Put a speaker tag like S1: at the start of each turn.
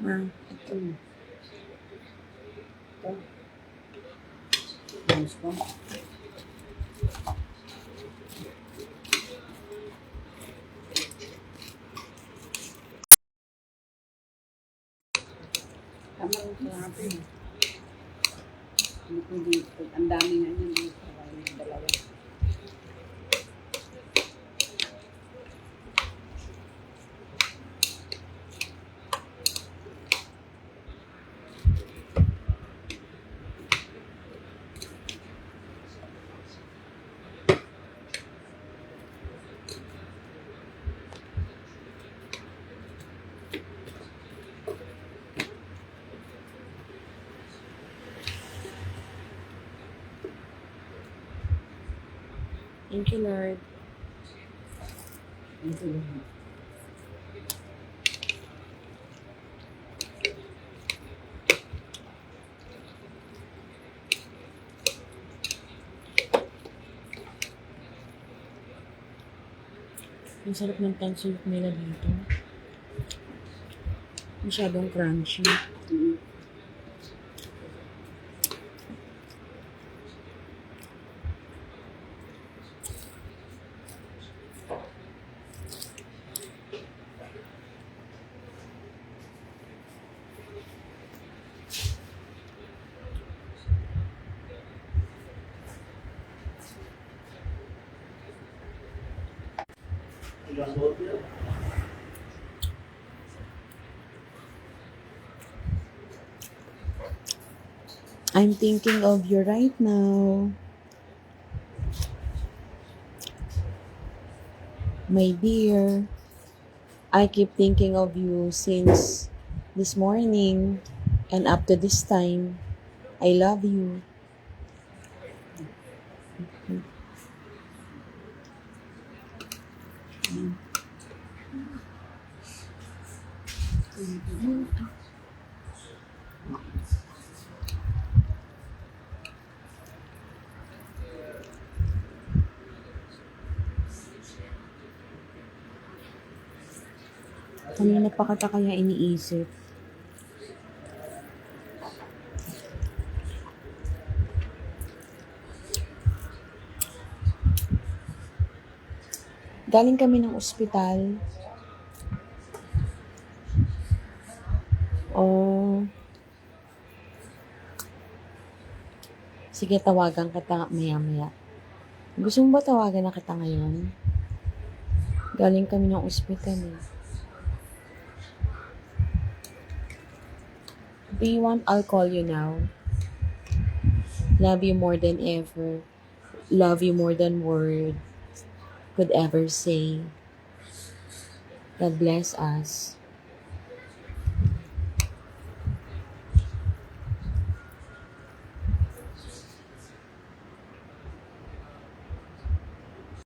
S1: Ito. Ito. Ayos ko. Tama yung sarap eh. Ano ko dito? Ang dami nga niyan dito. Yung dalawa.
S2: Thank you, Lord.
S1: Ito lang.
S2: Ang sarap ng tansulok nila dito. Masyadong crunchy.
S1: Mm.
S2: I'm thinking of you right now. My dear, I keep thinking of you since this morning and up to this time. I love you. Kanina pa kita kaya iniisip. Galing kami ng ospital. Oh. Sige, tawagan kita maya-maya. Gusto mo ba tawagan na kita ngayon? Galing kami ng ospital eh. Do you want I'll call you now? Love you more than ever. Love you more than words could ever say. God bless us.